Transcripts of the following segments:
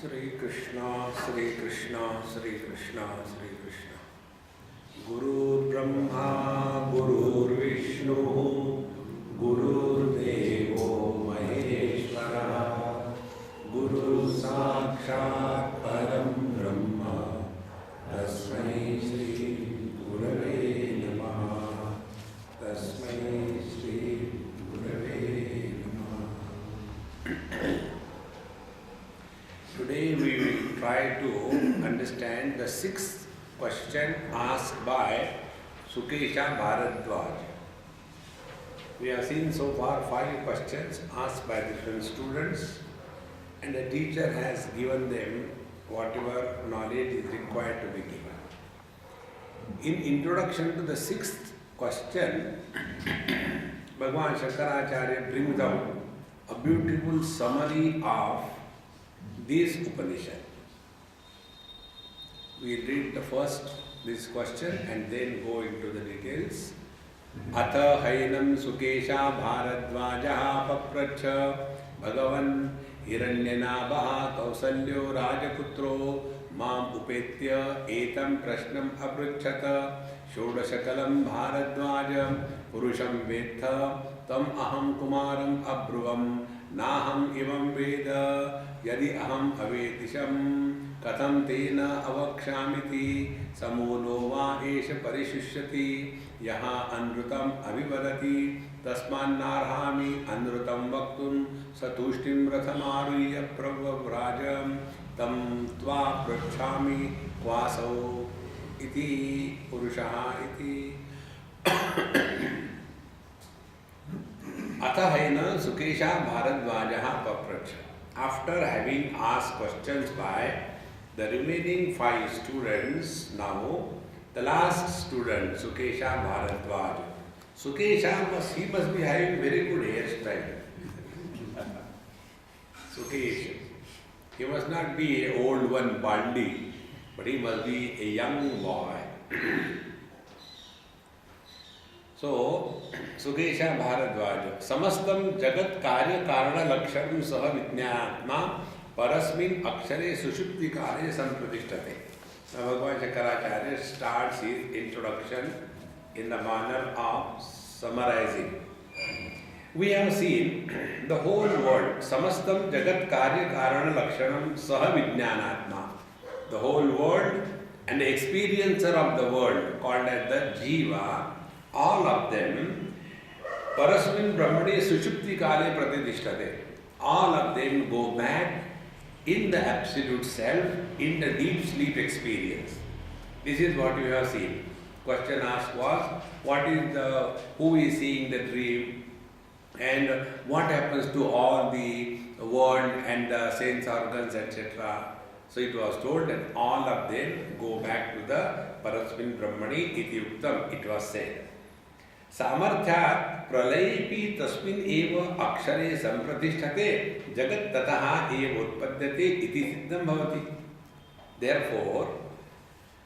Sri Krishna, Sri Krishna, Sri Krishna, Sri Krishna. Guru Brahma, Guru Vishnu, Guru Devo Maheshwara, Guru Sakshat Param Brahma, Tasmai Shri Gurave Namaha, Tasmai Shri Gurave Namaha. Today we will try to understand the sixth question asked by Sukesha Bharadwaj. We have seen so far 5 questions asked by different students, and the teacher has given them whatever knowledge is required to be given. In introduction to the 6th question, Bhagavan Shankaracharya brings out a beautiful summary of this Upanishad. We read the first this question and then go into the details. Atha hainam Sukesha Bharadvajaha papracha Bhagavan Hiranyanabha Kausalyo Rajaputro Mam upetya etam prashnam aprachata Shodashakalam Bharadvaja Purusham Vetha Tam aham kumaram abruvam Naham imam veda Yadi aham avedisham Katham tena avakshamiti Samuno va esha parishishyati Yaha anrutam avivadati Tasman narhami anrutam vaktum Satushtim rathamaruya pravavrajam Tam tva prachami kvasau Iti purushaha iti Atahena Sukesha Bharadvajaha papracha. After having asked questions by the remaining 5 students, now the last student, Sukesha Bharadwaj. Sukesha must be having very good hairstyle. Sukesha. He must not be an old one, baldy, but he must be a young boy. So, Sukesha Bharadwaj, Samastam Jagat Karya Karana Lakshanam Saha Vijnanatma Parasmin Akshare Sushupti Karya Sampratishtate. Now, Bhagavan Shankaracharya starts his introduction in the manner of summarizing. We have seen the whole world, Samastam Jagat Karya Karana Lakshanam Saha Vijnanatma. The whole world and the experiencer of the world, called as the Jiva, all of them, Parasmin Brahmane Sushupti Kale Pratidishtate. All of them go back in the absolute self, in the deep sleep experience. This is what you have seen. Question asked was, who is seeing the dream and what happens to all the world and the sense organs, etc. So it was told that all of them go back to the Parasmin Brahmane iti yuktam, it was said. Samarthyat pralaypi tasmin eva akshare sampratisthate jagat tataha eva utpadyate iti siddham bhavati. Therefore,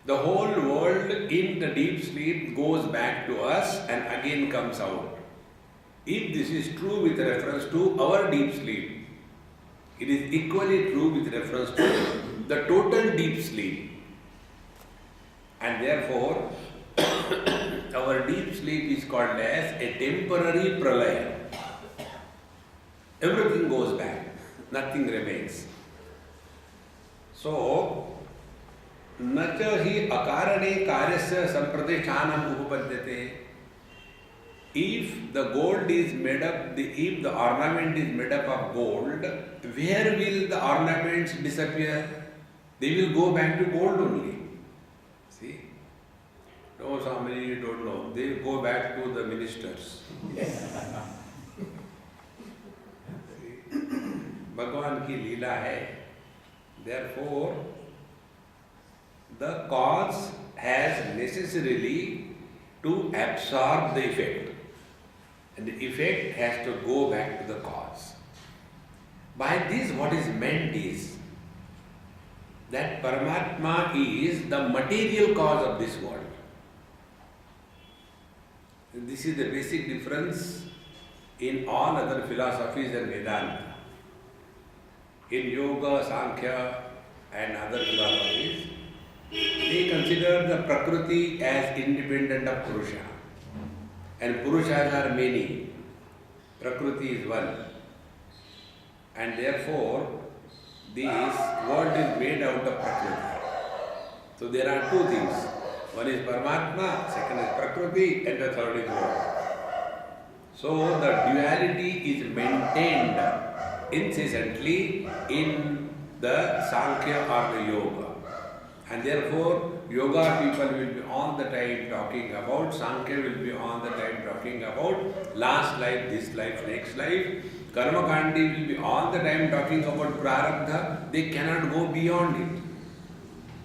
the whole world in the deep sleep goes back to us and again comes out. If this is true with reference to our deep sleep, it is equally true with reference to the total deep sleep. And therefore, our deep sleep is called as a temporary pralaya. Everything goes back, nothing remains. So, nacha hi akarane karyasya sampratishanam upapadyate. If the gold is made up, if the ornament is made up of gold, where will the ornaments disappear? They will go back to gold only. See? No, Swami, you don't know. They go back to the ministers. Bhagavan ki leela hai. Therefore, the cause has necessarily to absorb the effect. And the effect has to go back to the cause. By this, what is meant is that Paramatma is the material cause of this world. This is the basic difference in all other philosophies and Vedanta. in Yoga, Sankhya and other philosophies, they consider the Prakriti as independent of Purusha. And Purushas are many. Prakriti is one. And therefore, this world is made out of Prakriti. So there are two things. One is Paramatma, second is Prakriti, and the third is world. So the duality is maintained incessantly in the Sankhya or the Yoga. And therefore, Yoga people will be all the time talking about, Sankhya will be all the time talking about last life, this life, next life. Karma Kandi will be all the time talking about Prarabdha. They cannot go beyond it.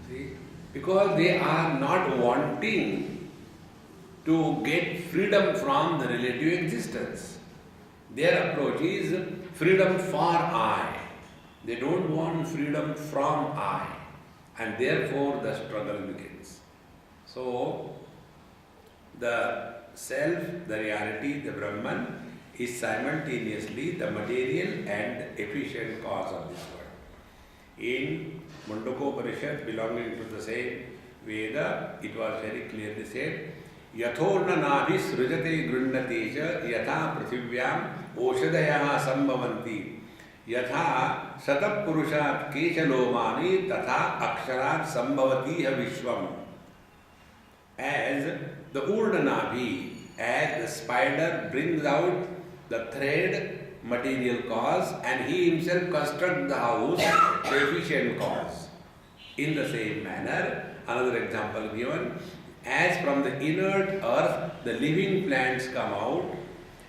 See? Because they are not wanting to get freedom from the relative existence. Their approach is freedom for I. They don't want freedom from I. And therefore the struggle begins. So, the self, the reality, the Brahman is simultaneously the material and efficient cause of this world. In Mundakopanishad, belonging to the same Veda, it was very clearly said, Yathorna navi srujate grunnati cha yatha prithivyam oshadayaha sambhavanti यथा शतप पुरुषात् केशलोमानि तथा अक्षरात् संभवति विश्वम. As the Urna Navi, as the spider brings out the thread, material cause, and he himself constructs the house, the efficient cause. In the same manner, another example given, as from the inert earth the living plants come out,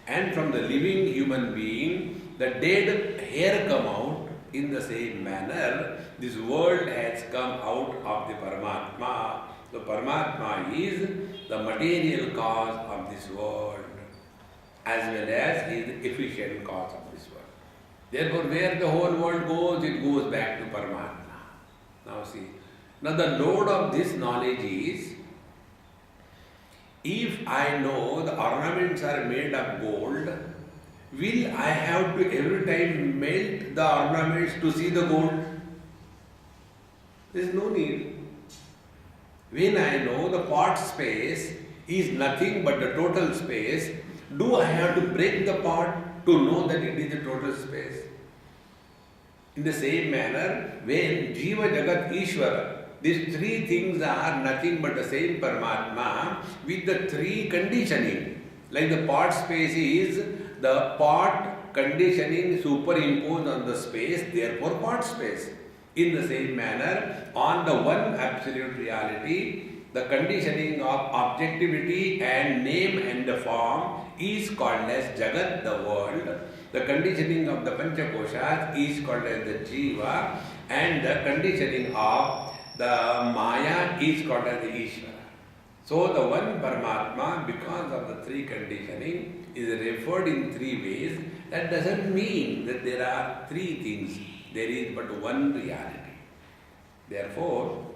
and from the living human being the dead hair come out, in the same manner, this world has come out of the Paramatma. The Paramatma is the material cause of this world, as well as is the efficient cause of this world. Therefore, where the whole world goes, it goes back to Paramatma. Now see, now the load of this knowledge is, if I know the ornaments are made of gold, will I have to every time melt the ornaments to see the gold? There is no need. When I know the pot space is nothing but the total space, do I have to break the pot to know that it is the total space? In the same manner, when Jiva, Jagat, Ishvara, these three things are nothing but the same Paramatma with the three conditioning. Like the pot space is the pot conditioning superimposed on the space, therefore pot space. In the same manner, on the one absolute reality, the conditioning of objectivity and name and the form is called as Jagat, the world. The conditioning of the Panchakoshas is called as the Jiva, and the conditioning of the Maya is called as the Ishvara. So the one Paramatma, because of the three conditioning, is referred in three ways. That doesn't mean that there are three things. There is but one reality. Therefore,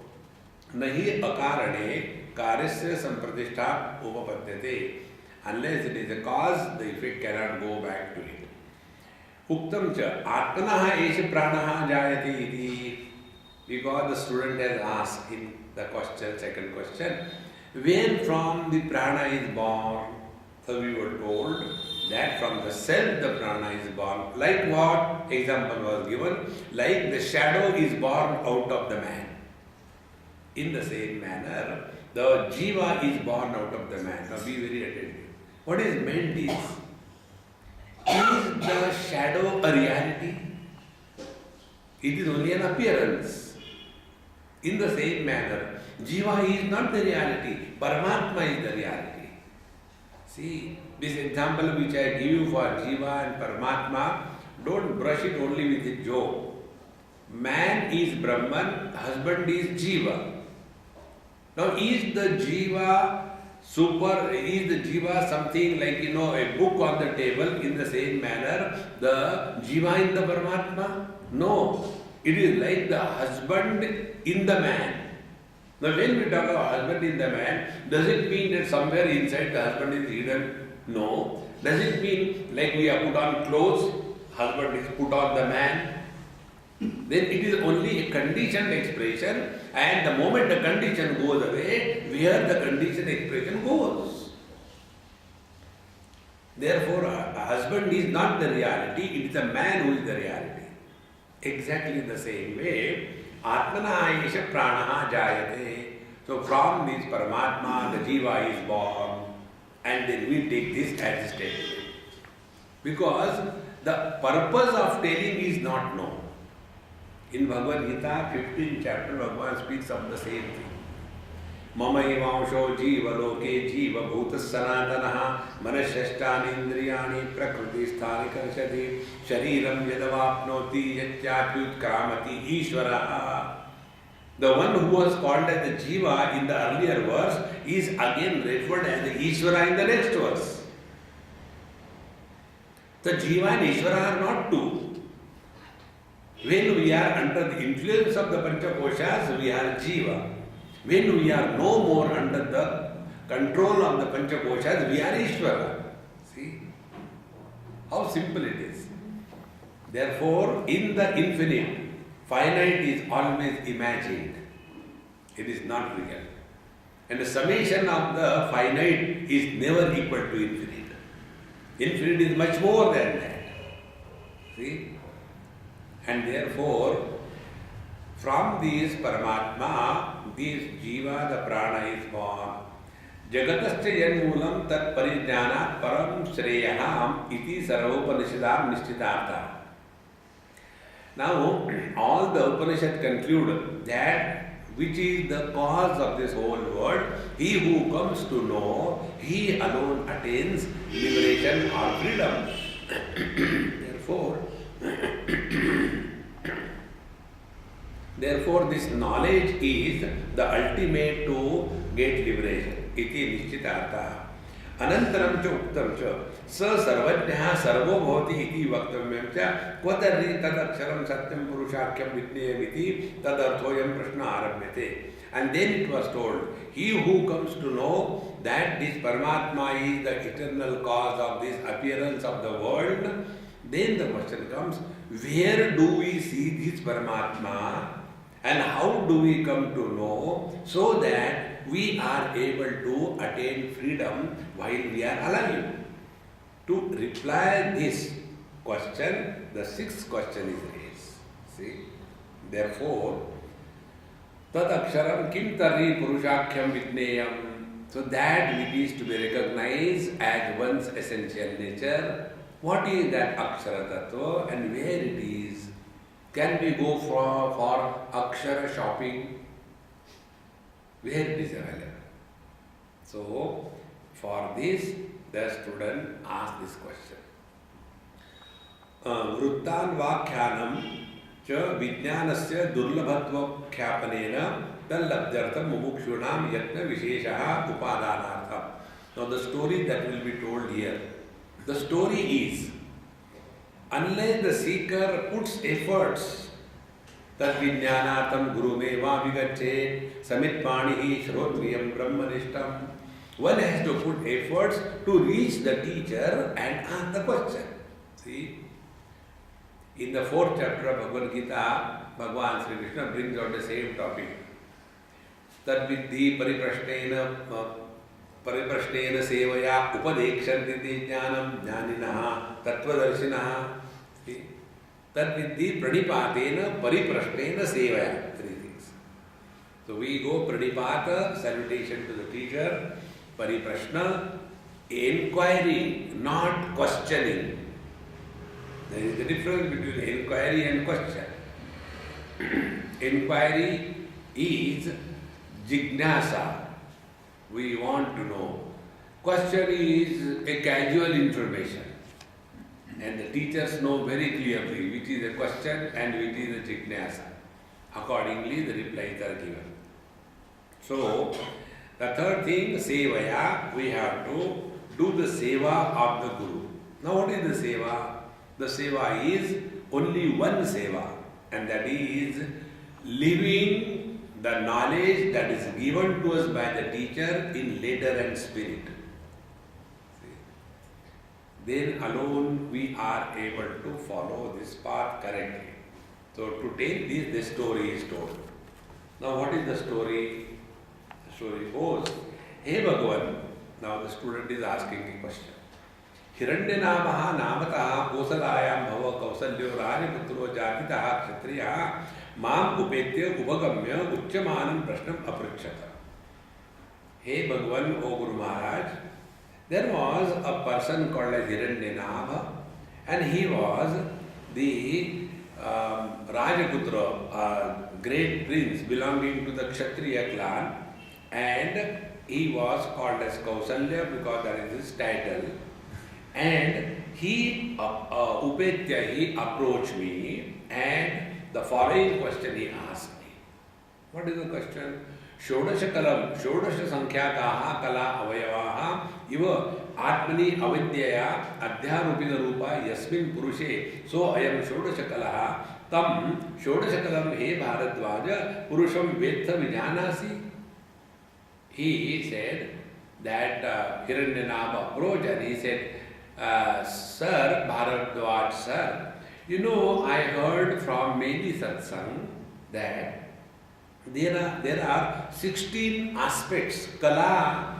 nahi akarane karyasya sampradishta upapadyate. Unless it is a cause, the effect cannot go back to it. Uktam cha atmanaha esha pranaha jayati iti. Because the student has asked in the question, second question, when from the prana is born? So we were told that from the self the prana is born. Like what? Example was given. Like the shadow is born out of the man. In the same manner, the jiva is born out of the man. Now be very attentive. What is meant is the shadow a reality? It is only an appearance. In the same manner, jiva is not the reality. Paramatma is the reality. See, this example which I give you for Jiva and Paramatma, don't brush it only with a joke. Man is Brahman, husband is Jiva. Now, is the Jiva something like, a book on the table? In the same manner, the Jiva in the Paramatma? No. It is like the husband in the man. Now, when we talk about husband in the man, does it mean that somewhere inside the husband is hidden? No. Does it mean like we have put on clothes, husband is put on the man? then it is only a conditioned expression, and the moment the condition goes away, where the conditioned expression goes. Therefore, a husband is not the reality, it is the man who is the reality. Exactly the same way, Atmana Esha Pranaha Jayate. So from this Paramatma, the Jiva is born, and then we take this as a statement. Because the purpose of telling is not known. In Bhagavad Gita, 15th chapter, Bhagavan speaks of the same thing. Mama evansho jiva loke jiva bhuta sanatanaha manashashtanindriyani prakriti sthani karshati shariram yadavapnoti yatyapyut kramati ishvaraha. The one who was called as the jiva in the earlier verse is again referred as the Ishvara in the next verse. The jiva and Ishvara are not two. When we are under the influence of the Panchakoshas, we are jiva. When we are no more under the control of the Panchakoshas, we are Ishvara. See how simple it is. Therefore, in the infinite, finite is always imagined. It is not real. And the summation of the finite is never equal to infinite. Infinite is much more than that. See? And therefore, from this Paramatma, this Jiva, the Prana is born. Jagatascha yanmulam tat parijnana param shreyaham iti sarvopanishadam nishchitartha. Now, all the Upanishad conclude that which is the cause of this whole world, he who comes to know, he alone attains liberation or freedom. Therefore, this knowledge is the ultimate to get liberation. Iti nishchitartha. Anantaram cha uktam cha sa sarvajnah sarvo bhavati iti vaktavayam cha kvatarhi tadaksharam satyam purushakyam vitneyam iti tadarthoyam prashna arabhyate. And then it was told, he who comes to know that this Paramatma is the eternal cause of this appearance of the world, then the question comes, where do we see this Paramatma and how do we come to know so that we are able to attain freedom while we are alive? To reply this question, the sixth question is raised. See? Therefore, tad aksharam kim tarhi purushakyam vitneyam. So that which is to be recognized as one's essential nature, what is that akshara tattva and where it is? Can we go for akshara shopping? Where it is available? So, for this, the student asked this question. Vruttan vakhyanam cha vijnanasya durlabhatva khyāpanena tallabdhyartham mumukshunam yatna visheshaha upadanartham. Now the story that will be told here. The story is, unless the seeker puts efforts, tad vijnanatam gurumeva vigachet samitpanihi shrotriyam brahmanishtam. One has to put efforts to reach the teacher and ask the question. See, in the 4th chapter of Bhagavad Gita, Bhagavan Sri Krishna brings out the same topic. Tad vidhi pariprashnena sevaya upadekshanti jnanam jnaninaha tattvadarshinaha. Tad vidhi pranipatena pariprashnena sevaya. 3 things. So we go pranipata, salutation to the teacher, pariprashna, inquiry, not questioning. There is a difference between inquiry and question. Inquiry is jignasa. We want to know. Question is a casual information. And the teachers know very clearly which is a question and which is a jignasa. Accordingly, the replies are given. So, the third thing, sevaya, we have to do the seva of the Guru. Now, what is the seva? The seva is only one seva, and that is living the knowledge that is given to us by the teacher in letter and spirit. Then alone we are able to follow this path correctly. So to tell this story is told. Now what is the story? The story goes, Hey Bhagavan, now the student is asking a question. हिरण्यनामः नामतः कोसलायां भव कौसल्यो राजपुत्रो जातितः क्षत्रियः माम् उपेत्य उपगम्य उच्यमानं प्रश्नम् अपृच्छत. Hey Bhagavan, O Guru Maharaj, there was a person called as Hiranyanabha, and he was the Rajaputra, great prince belonging to the Kshatriya clan, and he was called as Kausalya because that is his title. And he, Upetya, he approached me, and the following question he asked me. What is the question? Shodashakalam, Shodasha Sankhyakaha Kala Avayavaha Iva Atmani Avidyaya Adhyarupina Rupa Yasmin Purushe So Ayam Shodashakalaha Tam Shodashakalam He Bharadvaja Purusham Vetha Vijanasi. He said that Hiranyanabha approached and he said, Sir, Bharadwaj, sir, you know, I heard from many satsang that there are 16 aspects. Kala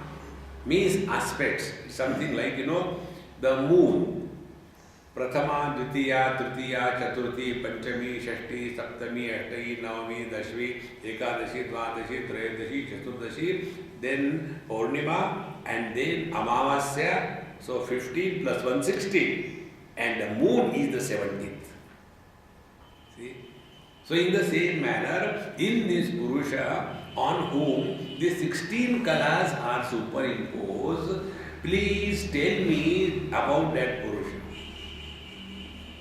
means aspects. Something like, you know, the moon. Prathama, Dvitiya, Tritiya, Chaturthi, Panchami, Shashti, Saptami, Ashtayi, Navami, Dashvi, Ekadashi, Dvadashi, Trayadashi, Chaturdashi, then Purnima, and then Amavasya. So 15 plus 1, 16. And the moon is the 17th. See? So in the same manner, in this Purusha on whom the 16 kalas are superimposed, please tell me about that Purusha.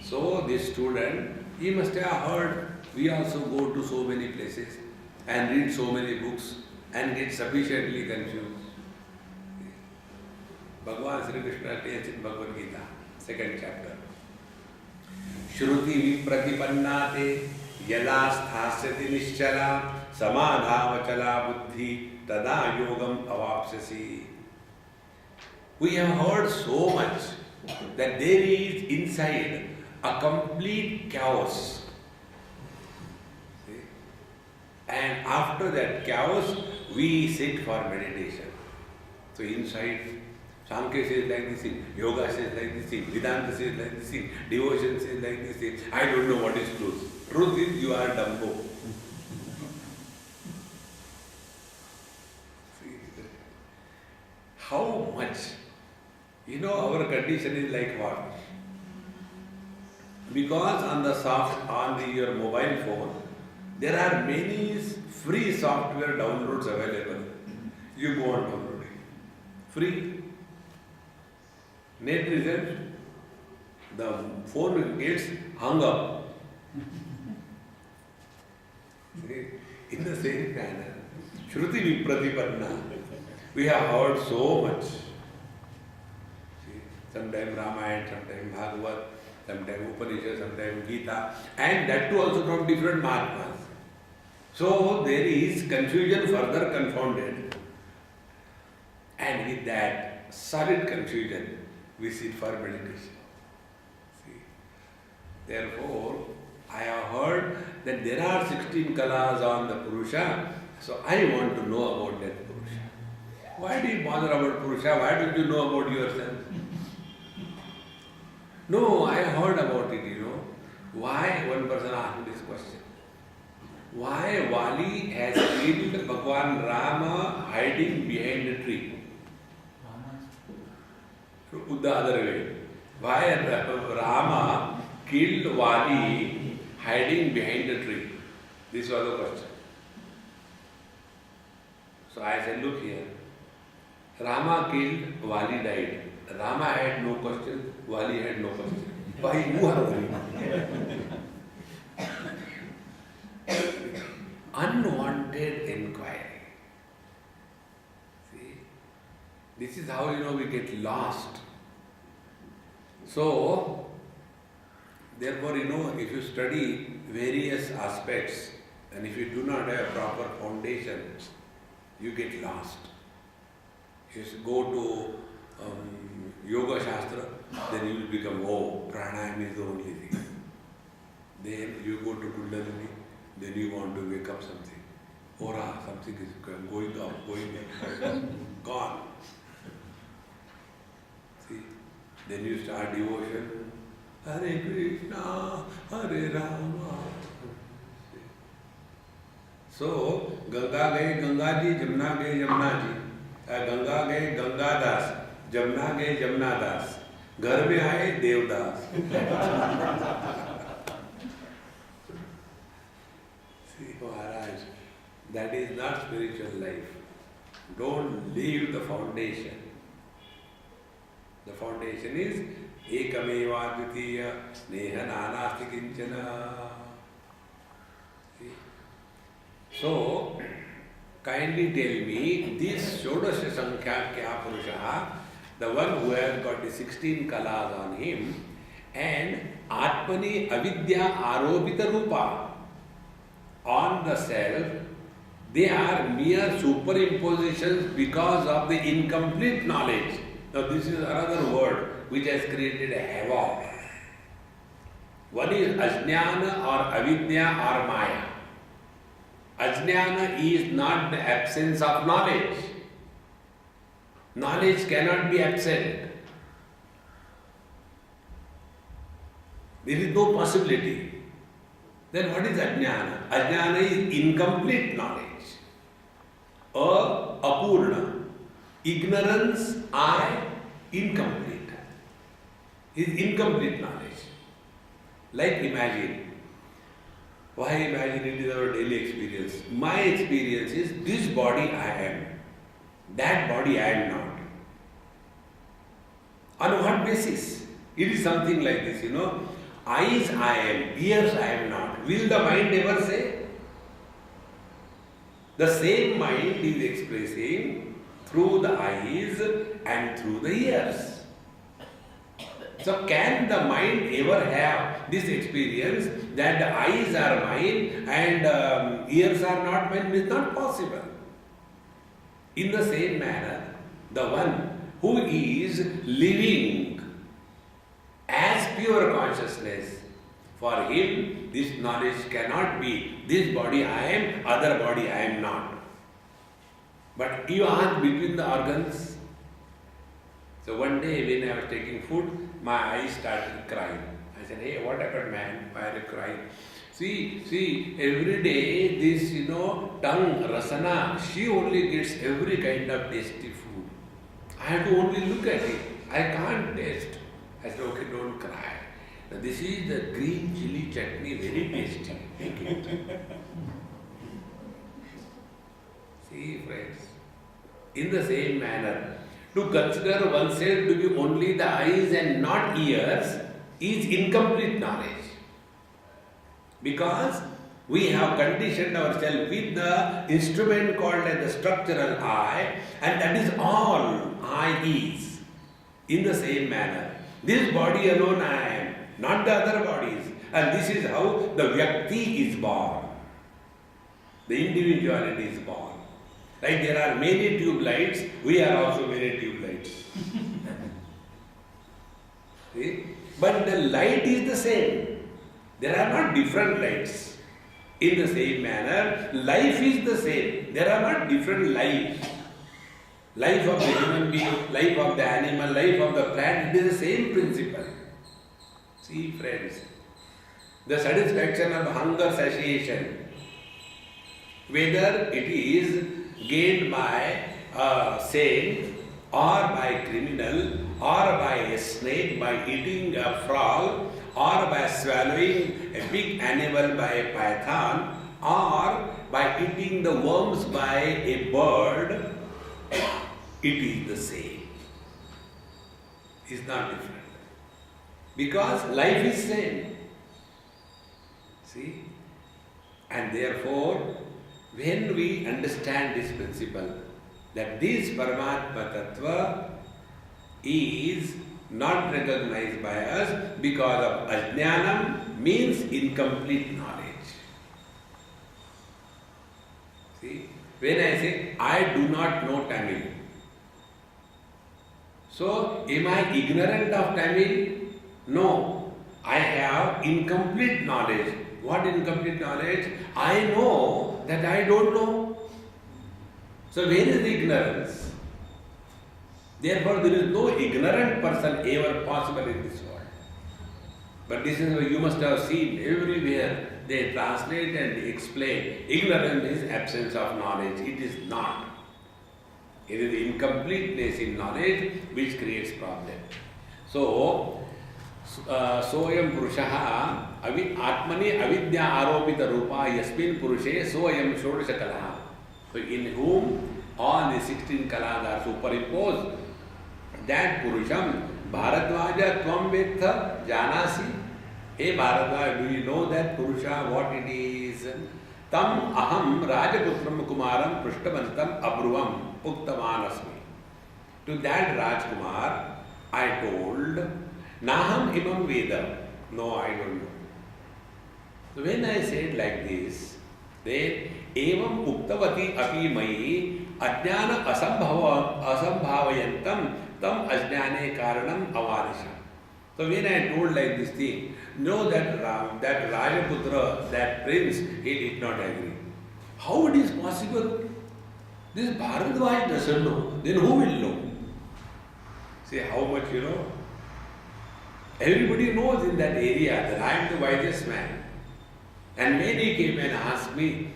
So this student, he must have heard, we also go to so many places and read so many books and get sufficiently confused. Bhagavan Sri Krishna tells in Bhagavad Gita, 2nd chapter. Shruti vipratipannate yada sthasyati nischala samadhavachala buddhi tada yogam avapsasi. We have heard so much that there is inside a complete chaos. See? And after that chaos, we sit for meditation. So inside, Sankhya says like this thing, Yoga says like this thing, Vedanta says like this thing, Devotion says like this thing. I don't know what is truth. Truth is you are Dumbo. See, how much? You know, our condition is like what? Because on your mobile phone, there are many free software downloads available. You go on downloading. Free. Net result, the phone gets hung up. In the same manner, Shruti Vipratipanna, we have heard so much. Sometimes Ramayana, sometimes Bhagavad, sometimes Upanishad, sometimes Gita, and that too also from different Mahatmas. So there is confusion further confounded. And with that solid confusion, we sit for meditation. See? Therefore, I have heard that there are 16 kalas on the Purusha, so I want to know about that Purusha. Why do you bother about Purusha? Why don't you know about yourself? No, I heard about it, you know. Why? One person asked me this question. Why Vali has killed Bhagwan Rama hiding behind a tree? The other way. Why Rama killed Vali hiding behind a tree? This was the question. So I said, look here. Rama killed, Vali died. Rama had no question, Vali had no question. Why you are worried? Unwanted inquiry. See, this is how we get lost. So, therefore, if you study various aspects and if you do not have proper foundation, you get lost. You go to Yoga Shastra, then you will become, pranayama is the only thing. Then you go to Kundalini, then you want to wake up something. Aura, something is going up, gone. See? Then you start devotion. Hare Krishna, Hare Rama. So, Ganga गए गंगा जी, जमुना गए यमुना जी, गंगा गए गंगा दास, जमुना गए जमुना दास, घर में आए Devdas. See, Maharaj, that is not spiritual life. Don't leave the foundation. The foundation is ekameva dvitiya neha nanasti kinchana. So, kindly tell me, this Shodasha Sankhya Purusha, the one who has got the 16 kalas on him, and Atmani Avidya Arobita Rupa on the self, they are mere superimpositions because of the incomplete knowledge. Now this is another word which has created a havoc. One is Ajnana or Avidya or Maya. Ajnana is not the absence of knowledge. Knowledge cannot be absent. There is no possibility. Then what is Ajnana? Ajnana is incomplete knowledge. Apurna. Ignorance, incomplete. Is incomplete knowledge. Like imagine. Why imagine? It is our daily experience. My experience is this body I am. That body I am not. On what basis? It is something like this, Eyes I am, ears I am not. Will the mind ever say? The same mind is expressing through the eyes and through the ears. So can the mind ever have this experience that the eyes are mine and ears are not mine? It is not possible. In the same manner, the one who is living as pure consciousness, for him this knowledge cannot be this body I am, other body I am not. But you ask between the organs. So one day when I was taking food, my eyes started crying. I said, hey, what happened, man? Why are you crying? See, every day this, tongue, rasana, she only gets every kind of tasty food. I have to only look at it. I can't taste. I said, okay, don't cry. Now, this is the green chili chutney, very tasty. Take it. See, friends, in the same manner, to consider oneself to be only the eyes and not ears is incomplete knowledge. Because we have conditioned ourselves with the instrument called as the structural eye, and that is all eye is. In the same manner, this body alone I am, not the other bodies. And this is how the Vyakti is born. The individuality is born. Like there are many tube lights, we are also many tube lights. See? But the light is the same. There are not different lights. In the same manner, life is the same. There are not different lives. Life of the human being, life of the animal, life of the plant, it is the same principle. See, friends, the satisfaction of hunger satiation, whether it is gained by a saint or by criminal or by a snake by eating a frog or by swallowing a big animal by a python or by eating the worms by a bird, it is the same. It is not different. Because life is same. See? And therefore, when we understand this principle, that this Paramatma Tattva is not recognized by us because of Ajnanam means incomplete knowledge. See, when I say, I do not know Tamil, so am I ignorant of Tamil? No. I have incomplete knowledge. What incomplete knowledge? I know that I don't know. So where is the ignorance? Therefore, there is no ignorant person ever possible in this world. But this is what you must have seen everywhere. They translate and explain. Ignorance is absence of knowledge. It is not. It is the incompleteness in knowledge which creates problem. So, Soyam पुरुषः आत्मनि अविद्या आरोपित रूपा यस्मिन् पुरुषे सोयम षोडश कला. So in whom all the 16 kalas are superimposed, that purusham Bharadwaja tvam vedha janasi. Hey Bharadwaja, do you know that purusha, what it is? Tam aham Rajaputram Kumaram Prishtavantam Abruvam Uktavan asmi. To that Rajkumar I told, Naham imam Veda. No, I don't know. So when I said like this, then evam uktavati api mai ajnana asambhavayantam tam ajnane karanam avarisha. So when I told like this thing, know that that Rajaputra, that prince, he did not agree. How it is possible? This Bharadwaj doesn't know. Then who will know? See how much you know? Everybody knows in that area that I am the wisest man. And when he came and asked me,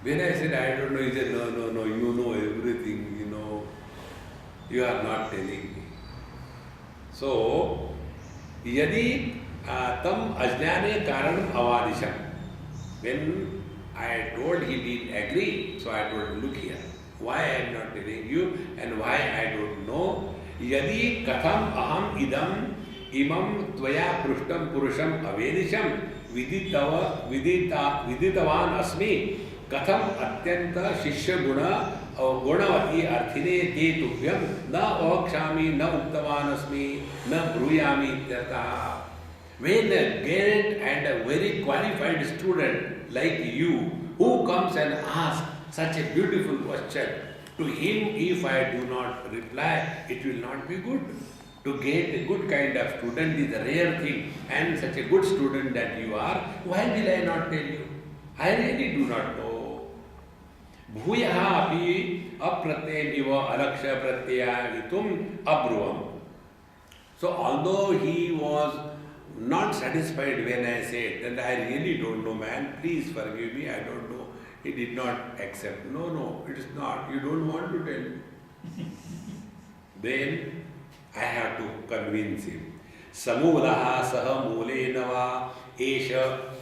when I said I don't know, he said, no, you know everything, you know. You are not telling me. So, yadi tam ajnane karanam avadisham. When I told he didn't agree, so I told him, look here, why I am not telling you and why I don't know. Yadi katham aham idam imam tvaya prushtam purusham avedisham viditavan asmi katham atyanta shishya guna gunavati arthine te tubhyam na avakshami na uktavan asmi na bruyami ityartha. When a great and a very qualified student like you who comes and asks such a beautiful question, to him if I do not reply, it will not be good. To get a good kind of student is a rare thing, and such a good student that you are, why will I not tell you? I really do not know. Bhuyaha api apratyam iva alaksha pratyavitum abruvam. So although he was not satisfied when I said that I really don't know, man, please forgive me, I don't know. He did not accept. No, it is not. You don't want to tell me. Then I have to convince him. Samulaha saha mulenava esha.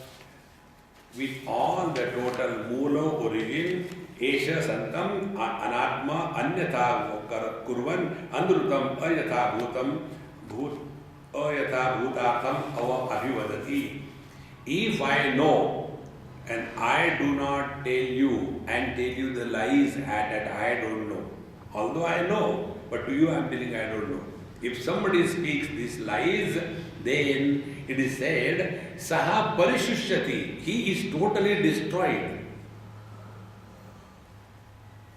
With all the total mula origin, esha santam anatma anyatha kurvan andrutam ayatha bhutam ayatha bhutartham ava abhivadati. If I know and I do not tell you and tell you the lies that I don't know, although I know, but to you I am telling I don't know. If somebody speaks these lies, then it is said, Saha Parishishyati, he is totally destroyed.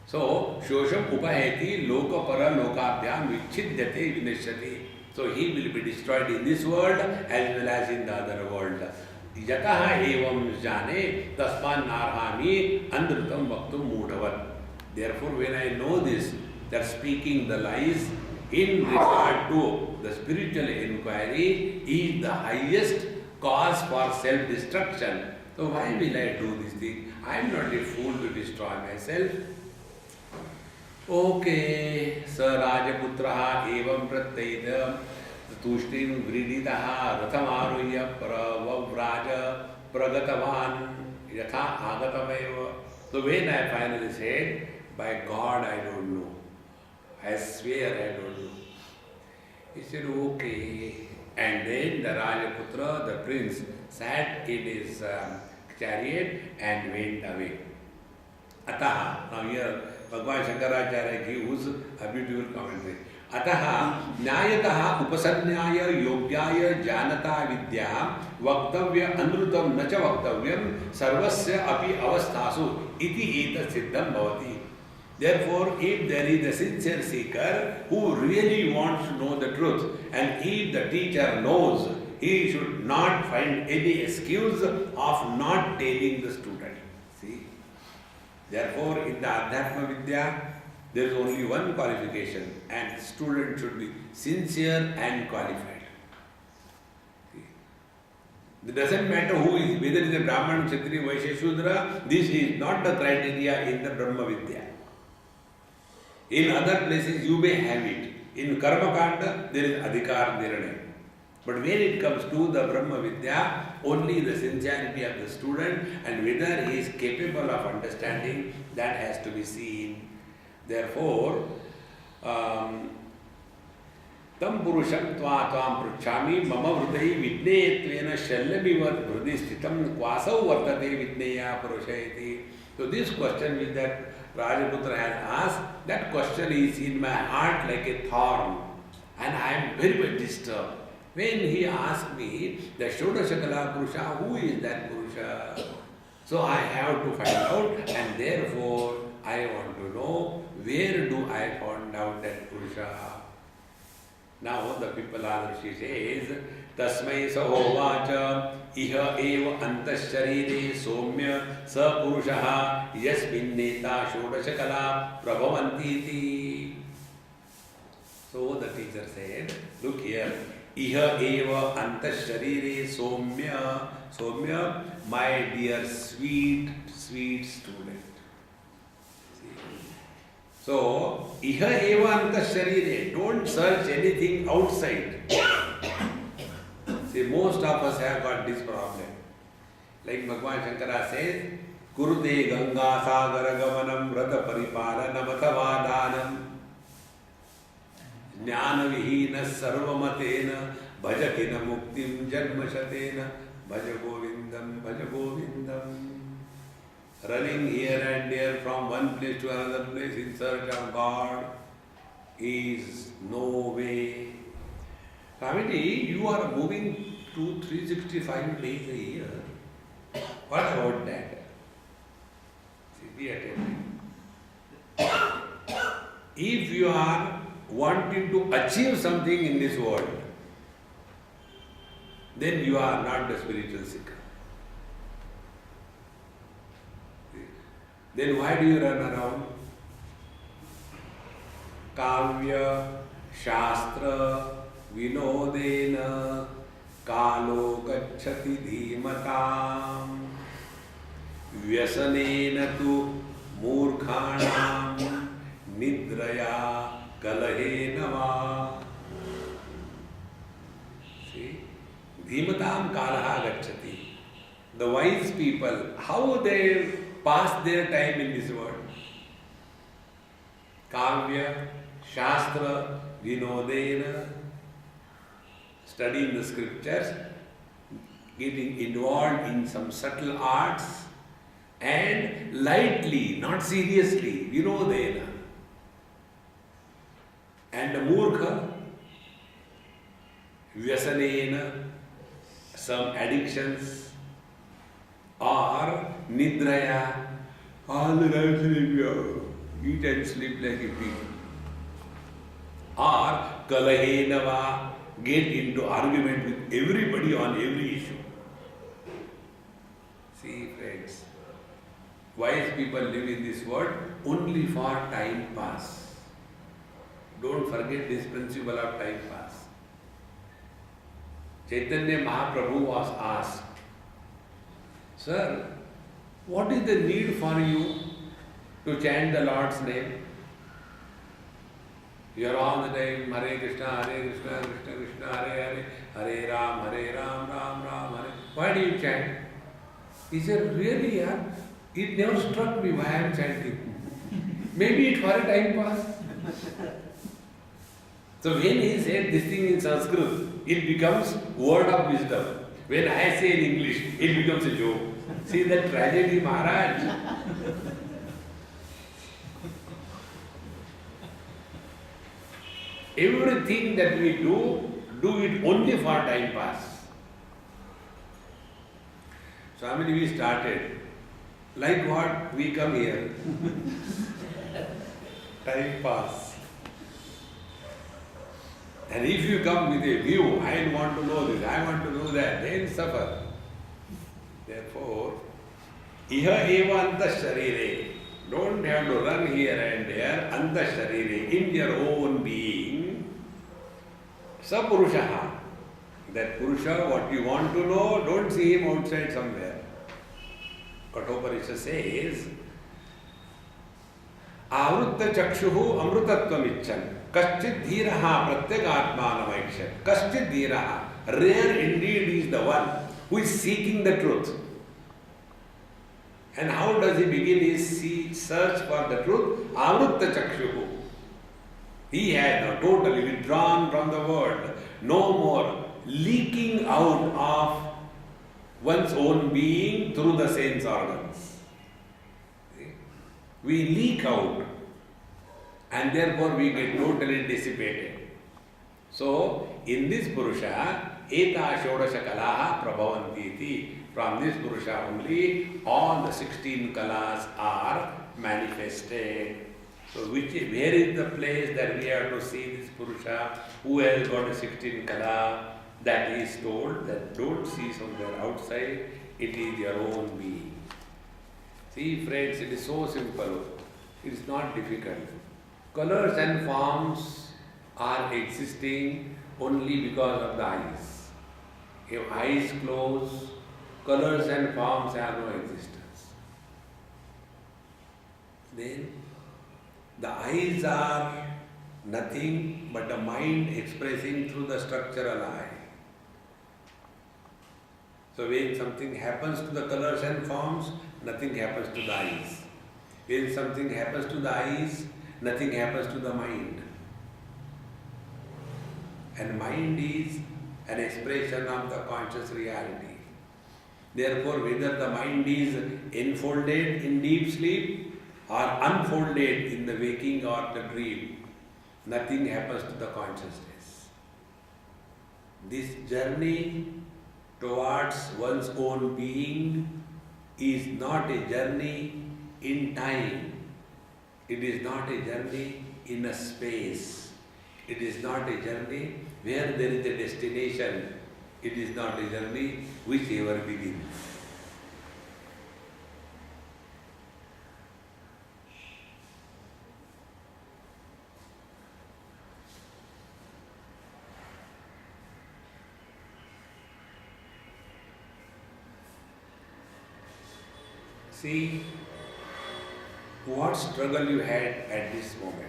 So, Shosham Upaheti Lokapara Lokabhyam Vichidyate Vinashyati. So, he will be destroyed in this world as well as in the other world. Yataha evam jane tasman narhami andrutam vaktum mudhavat. Therefore, when I know this, that speaking the lies in regard to the spiritual inquiry is the highest cause for self-destruction. So why will I do this thing? I am not a fool to destroy myself. Okay, Sir Rajaputraha evam pratyayam tushtim vriditaha rathamaruya pravraja pragatavan yatha agatameva. So when I finally said, by God I don't know, I swear I don't know. He said, okay. And then the Rajaputra, the prince, sat in his chariot and went away. Ataha, now here Bhagavan Shankaracharya gives a beautiful commentary. Ataha nyayataha upasanyaya yogyaya janata vidya vaktavya anrutam nacha vaktavyam sarvasya api avasthasu iti eta siddham bhavati. Therefore, if there is a sincere seeker who really wants to know the truth, and if the teacher knows he should not find any excuse of not telling the student. See? Therefore, in the Adhyatma Vidya, there is only one qualification, and student should be sincere and qualified. See? It doesn't matter who is, whether it is a Brahman, Kshatriya, Vaishya, Shudra, this is not the criteria in the Brahma Vidya. In other places you may have it. In Karma Kanda, there is Adhikar Nirnay. But when it comes to the Brahma Vidya, only the sincerity of the student and whether he is capable of understanding, that has to be seen. Therefore, tam purusham tvam pruchami mama vrudai vidneyetvena shallamivat vrudi sthitam kvasau vartate vidneya purushayati. So this question which that Rajaputra has asked, that question is in my heart like a thorn, and I am very much disturbed. When he asked me, the Shodashakala Purusha, who is that Purusha? So I have to find out, and therefore I want to know where do I find out that Purusha. Now the Pippaladarshi says, Tasmai Sahovacha Iha Eva Antasharire Somya Sa Purushaha Yasminneta Shodashakala Prabhavantiti. So the teacher said, look here, Iha Eva Antasharire Somya. Somya, my dear sweet, sweet student. So, Iha Eva Antasharire, don't search anything outside. See, most of us have got this problem. Like Bhagavan Shankara says, Kurute Ganga Sagara Gamanam Vrata Paripalanam Athavadhanam Jnana Vihina Sarvamatena Bhajakina Muktim Janmashatena Bhaja Govindam Bhaja Govindam. Running here and there from one place to another place in search of God is no way. Family, you are moving to 365 days a year. What about that? See, be attentive. If you are wanting to achieve something in this world, then you are not the spiritual seeker. Then why do you run around? Kavya, Shastra, Vinodena, Kalo Gacchati Dhimatam, Vyasanena tu Murkhanam, Nidraya Kalahena va. See? Dhimatam Kalaha Gacchati. The wise people, how they pass their time in this world? Kavya, Shastra, Vinodena, studying the scriptures, getting involved in some subtle arts, and lightly, not seriously, Vinodena. And the Murkha, Vyasanena, some addictions, or Nidraya, all the time sleep, eat and sleep like a pig. Or Kalahenava, get into argument with everybody on every issue. See, friends, wise people live in this world only for time pass. Don't forget this principle of time pass. Chaitanya Mahaprabhu was asked, Sir, what is the need for you to chant the Lord's name? You are all the time Hare Krishna, Krishna Krishna, Hare Ram, Ram Ram, Hare. Why do you chant? He said, really, yeah? It never struck me why I am chanting. Maybe it's for a time pass. So when he said this thing in Sanskrit, it becomes word of wisdom. When I say in English, it becomes a joke. See that tragedy, Maharaj. Everything that we do it only for time pass. So I mean, we started. Like what? We come here. Time pass. And if you come with a view, I want to know this, I want to know that, then suffer. Therefore, iha eva anta sharire. Don't have to run here and there. Anta sharire, in your own being. Sa purushaha. That Purusha, what you want to know, don't see him outside somewhere. Kathoparishad says, Avrutta chakshuhu amrutatvam icchan. Kaschid dhiraha pratyagatmanamaikshad. Kaschid dhiraha. Rare indeed is the one who is seeking the truth. And how does he begin his search for the truth? Avrutta chakshuhu. He has now totally withdrawn from the world. No more leaking out of one's own being through the sense organs. We leak out and therefore we get totally dissipated. So, in this Purusha, Eta Shodasha Kalaha Prabhavanti iti. From this Purusha only, all the 16 Kalas are manifested. So, where is the place that we have to see this Purusha? Who has got a 16 Kala? That is told that don't see somewhere outside, it is your own being. See friends, it is so simple, it is not difficult. Colors and forms are existing only because of the eyes. If eyes close, colors and forms have no existence. Then the eyes are nothing but the mind expressing through the structural eye. So when something happens to the colors and forms, nothing happens to the eyes. When something happens to the eyes, nothing happens to the mind. And mind is an expression of the conscious reality. Therefore, whether the mind is enfolded in deep sleep or unfolded in the waking or the dream, nothing happens to the consciousness. This journey towards one's own being is not a journey in time. It is not a journey in a space. It is not a journey where there is a destination. It is not a journey which ever begins. See what struggle you had at this moment.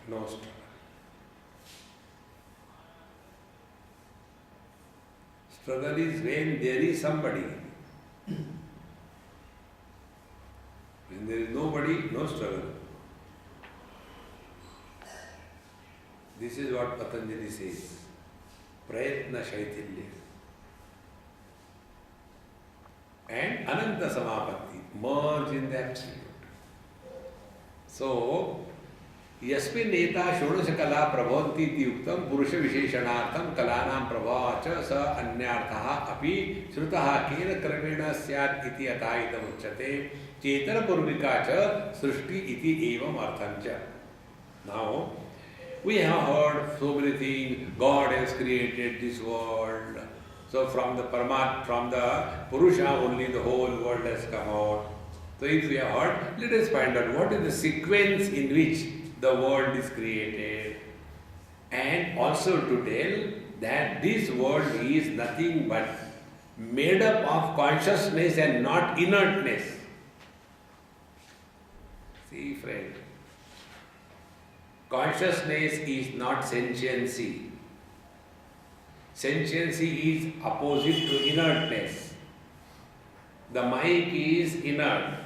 No struggle. Struggle is when there is somebody. When there is nobody, no struggle. This is what Patanjali says. Prayatna Shaitilya. And Ananta Samapatti, merge in the absolute. So, Yasmin Neta Shodasha Kala Prabhavanti iti uktam Purusha Visheshanartham Kalanam Prabhavacha sa Anyarthaha api Shrutaha kena kramena syat iti atayita muchyate Chetana Purvika cha Srishti iti evam arthancha. Now, we have heard so many things. God has created this world. So from the Purusha only the whole world has come out. So if we have heard, let us find out what is the sequence in which the world is created. And also to tell that this world is nothing but made up of consciousness and not inertness. See friend, consciousness is not sentiency. Sentiency is opposite to inertness. The mic is inert.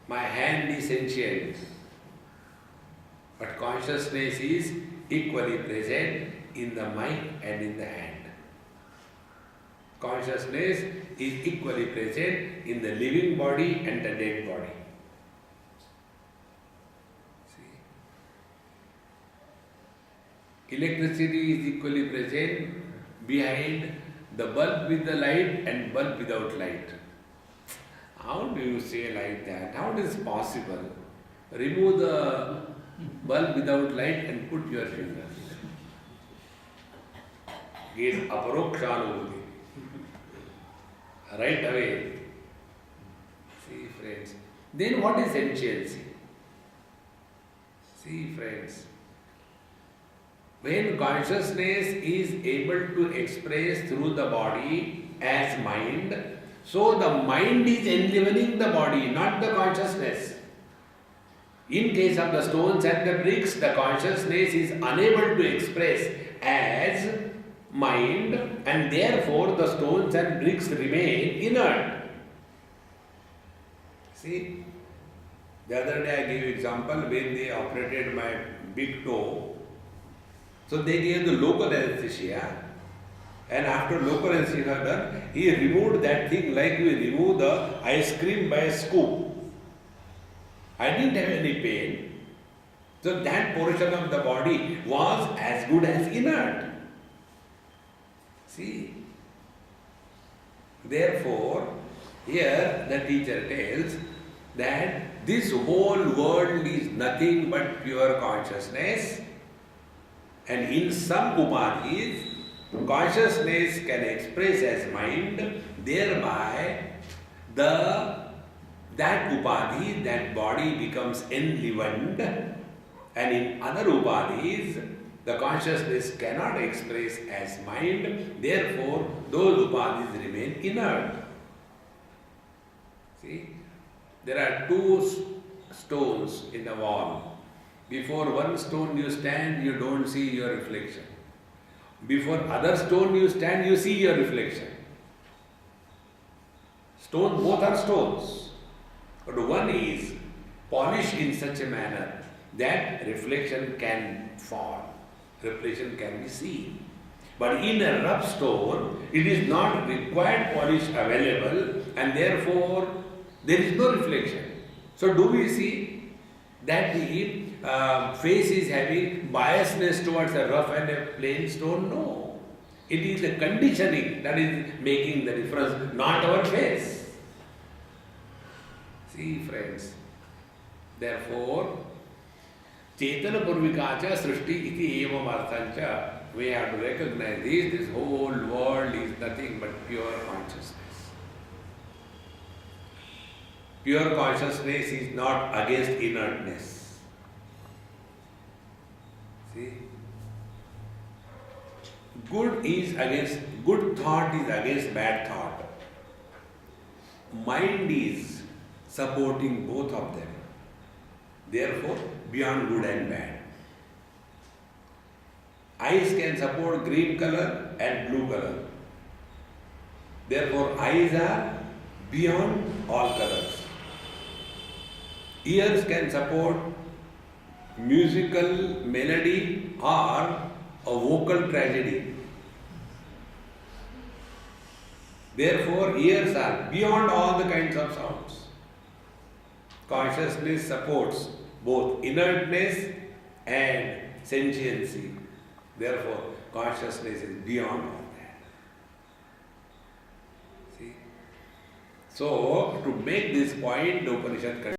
My hand is sentient. But consciousness is equally present in the mic and in the hand. Consciousness is equally present in the living body and the dead body. Electricity is equally present behind the bulb with the light and bulb without light. How do you say like that? How is it possible? Remove the bulb without light and put your finger. Gain aparokshanubhuti. Right away. See, friends. Then what is sentiency? See, friends. When consciousness is able to express through the body as mind, so the mind is enlivening the body, not the consciousness. In case of the stones and the bricks, the consciousness is unable to express as mind, and therefore the stones and bricks remain inert. See, the other day I gave example when they operated my big toe. So they gave the local anesthesia, and after local anesthesia done, he removed that thing like we remove the ice cream by a scoop. I didn't have any pain. So that portion of the body was as good as inert. See? Therefore, here the teacher tells that this whole world is nothing but pure consciousness, and in some upadhis, consciousness can express as mind, thereby that upadhi, that body becomes enlivened, and in other upadhis, the consciousness cannot express as mind, therefore those upadhis remain inert. See, there are two stones in the wall. Before one stone you stand, you don't see your reflection. Before other stone you stand, you see your reflection. Stone, both are stones. But one is polished in such a manner that reflection can fall, reflection can be seen. But in a rough stone, it is not required polish available, and therefore there is no reflection. So do we see that the face is having biasness towards a rough and a plain stone? No. It is the conditioning that is making the difference, not our face. See, friends, therefore, Chetana Purvikacha Srishti iti evam arthancha, we have to recognize this whole world is nothing but pure consciousness. Pure consciousness is not against inertness. See? Good thought is against bad thought. Mind is supporting both of them. Therefore, beyond good and bad. Eyes can support green color and blue color. Therefore, eyes are beyond all colors. Ears can support musical melody or a vocal tragedy. Therefore, ears are beyond all the kinds of sounds. Consciousness supports both inertness and sentiency. Therefore, consciousness is beyond all that. See? So, to make this point, the Upanishad